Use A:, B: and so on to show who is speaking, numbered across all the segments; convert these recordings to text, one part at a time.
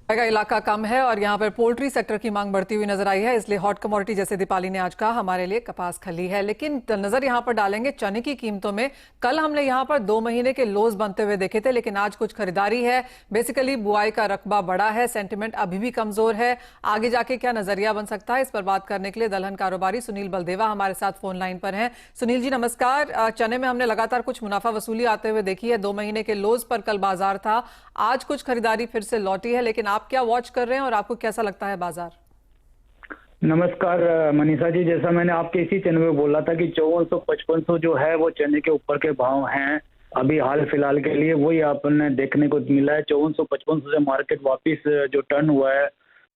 A: का इलाका कम है और यहाँ पर पोल्ट्री सेक्टर की मांग बढ़ती हुई नजर आई है, इसलिए हॉट कमोडिटी जैसे दीपाली ने आज कहा हमारे लिए कपास खली है। लेकिन नजर यहाँ पर डालेंगे चने की कीमतों में। कल हमने यहाँ पर 2 महीने के लोज बनते हुए देखे थे, लेकिन आज कुछ खरीदारी है। बेसिकली बुआई का रकबा बड़ा है, सेंटिमेंट अभी भी कमजोर है। आगे जाके क्या नजरिया बन सकता है, इस पर बात करने के लिए दलहन कारोबारी सुनील बलदेवा हमारे साथ फोन लाइन पर हैं। सुनील जी नमस्कार। चने में हमने लगातार कुछ मुनाफा वसूली आते हुए देखी है, 2 महीने के लोज पर कल बाजार था। आज कुछ खरीदारी फिर से लौटी है, लेकिन आप क्या वॉच कर रहे हैं और आपको कैसा लगता है बाजार?
B: नमस्कार मनीषा जी, जैसा मैंने आपके इसी चैनल में बोला था कि 5400-5500 जो है वो चने के ऊपर के भाव हैं अभी हाल फिलहाल के लिए, वही आपने देखने को मिला है। 5400-5500 से मार्केट वापस जो टर्न हुआ है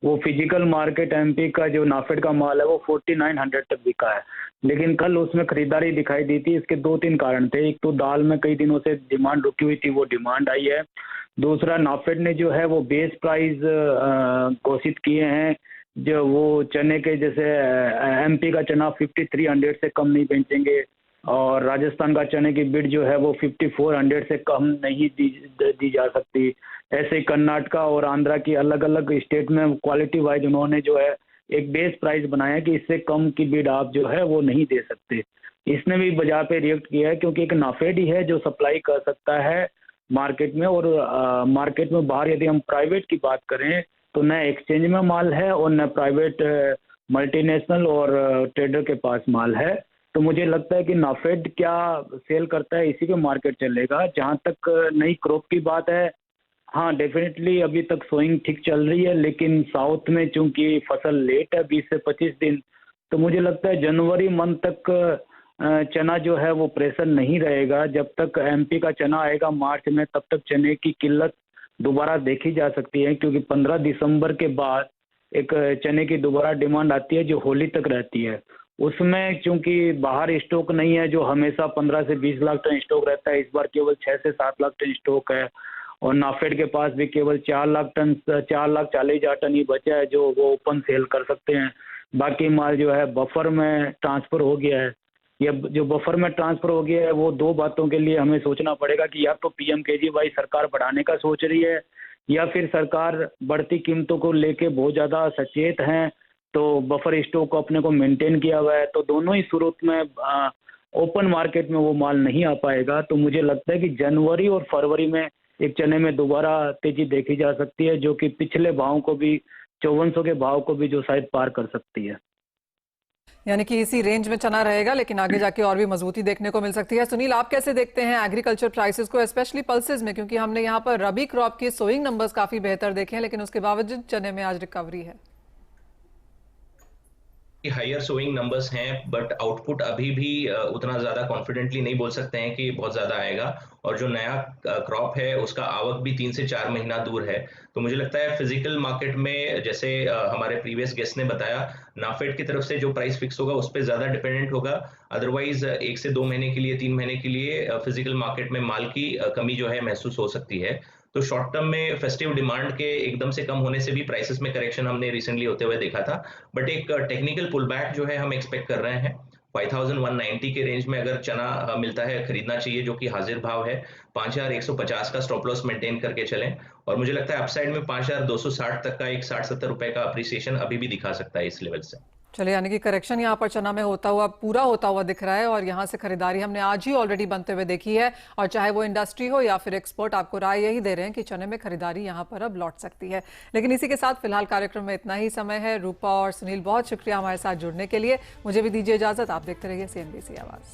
B: वो फिजिकल मार्केट एमपी का जो नाफेड का माल है वो 4900 तक बिका है, लेकिन कल उसमें खरीदारी दिखाई दी थी। इसके 2-3 कारण थे। एक तो दाल में कई दिनों से डिमांड रुकी हुई थी, वो डिमांड आई है। दूसरा, नाफेड ने जो है वो बेस प्राइस घोषित किए हैं, जो वो चने के जैसे एमपी का चना 5300 से कम नहीं बेचेंगे और राजस्थान का चने की बिड जो है वो 5400 से कम नहीं दी जा सकती। ऐसे ही कर्नाटका और आंध्रा की अलग अलग स्टेट में क्वालिटी वाइज उन्होंने जो है एक बेस प्राइस बनाया कि इससे कम की बिड आप जो है वो नहीं दे सकते। इसने भी बाजार पे रिएक्ट किया है, क्योंकि एक नाफेड ही है जो सप्लाई कर सकता है मार्केट में। और मार्केट में बाहर यदि हम प्राइवेट की बात करें तो न एक्सचेंज में माल है और न प्राइवेट मल्टीनेशनल और ट्रेडर के पास माल है। तो मुझे लगता है कि नाफेड क्या सेल करता है इसी पे मार्केट चलेगा। जहां तक नई क्रॉप की बात है, हाँ डेफिनेटली अभी तक सोइंग ठीक चल रही है, लेकिन साउथ में चूंकि फसल लेट है 20 से 25 दिन, तो मुझे लगता है जनवरी मंथ तक चना जो है वो प्रेशर नहीं रहेगा। जब तक एमपी का चना आएगा मार्च में, तब तक चने की किल्लत दोबारा देखी जा सकती है, क्योंकि 15 दिसंबर के बाद एक चने की दोबारा डिमांड आती है जो होली तक रहती है। उसमें चूंकि बाहर स्टॉक नहीं है जो हमेशा 15 से 20 लाख टन स्टॉक रहता है, इस बार केवल 6 से 7 लाख टन स्टॉक है और नाफेड के पास भी केवल 4,40,000 टन ही बचा है जो वो ओपन सेल कर सकते हैं। बाकी माल जो है बफर में ट्रांसफर हो गया है। ये जो बफर में ट्रांसफर हो गया है वो दो बातों के लिए हमें सोचना पड़ेगा कि या तो पीएमकेजीवाई सरकार बढ़ाने का सोच रही है या फिर सरकार बढ़ती कीमतों को लेके बहुत ज़्यादा सचेत हैं, तो बफर स्टॉक को अपने को मेंटेन किया हुआ है। तो दोनों ही सूरत में ओपन मार्केट में वो माल नहीं आ पाएगा। तो मुझे लगता है कि जनवरी और फरवरी में एक चने में दोबारा तेजी देखी जा सकती है, जो कि पिछले भाव को भी 5400 के भाव को भी जो शायद पार कर सकती है।
A: यानी कि इसी रेंज में चना रहेगा, लेकिन आगे जाके और भी मजबूती देखने को मिल सकती है। सुनील, आप कैसे देखते हैं एग्रीकल्चर प्राइसेस को, स्पेशली पल्सेस में, क्योंकि हमने यहाँ पर रबी क्रॉप के सोइंग नंबर्स काफी बेहतर देखे हैं, लेकिन उसके बावजूद चने में आज रिकवरी है।
C: हायर सोइंग नंबर्स हैं, बट आउटपुट अभी भी उतना ज्यादा कॉन्फिडेंटली नहीं बोल सकते हैं कि बहुत ज्यादा आएगा। और जो नया क्रॉप है उसका आवक भी 3 से 4 महीना दूर है। तो मुझे लगता है फिजिकल मार्केट में, जैसे हमारे प्रीवियस गेस्ट ने बताया, नाफेड की तरफ से जो प्राइस फिक्स होगा उस पर ज्यादा डिपेंडेंट होगा। अदरवाइज 1 से 2 महीने के लिए, 3 महीने के लिए फिजिकल मार्केट में माल की कमी जो है महसूस हो सकती है। तो शॉर्ट टर्म में फेस्टिव डिमांड के एकदम से कम होने से भी प्राइसेस में करेक्शन हमने रिसेंटली होते हुए देखा था। बट एक टेक्निकल पुल बैक जो है हम एक्सपेक्ट कर रहे हैं। 5190 के रेंज में अगर चना मिलता है, खरीदना चाहिए, जो कि हाजिर भाव है। 5150 का स्टॉप लॉस मेंटेन करके चलें और मुझे लगता है अपसाइड में 5260 तक का एक 60-70 रुपए का अप्रिसिएशन अभी भी दिखा सकता है इस लेवल से।
A: चलिए, यानी कि करेक्शन यहाँ पर चना में होता हुआ पूरा होता हुआ दिख रहा है और यहाँ से खरीदारी हमने आज ही ऑलरेडी बनते हुए देखी है। और चाहे वो इंडस्ट्री हो या फिर एक्सपर्ट, आपको राय यही दे रहे हैं कि चने में खरीदारी यहाँ पर अब लौट सकती है। लेकिन इसी के साथ फिलहाल कार्यक्रम में इतना ही समय है। रूपा और सुनील, बहुत शुक्रिया हमारे साथ जुड़ने के लिए। मुझे भी दीजिए इजाजत। आप देखते रहिए CNBC आवाज़।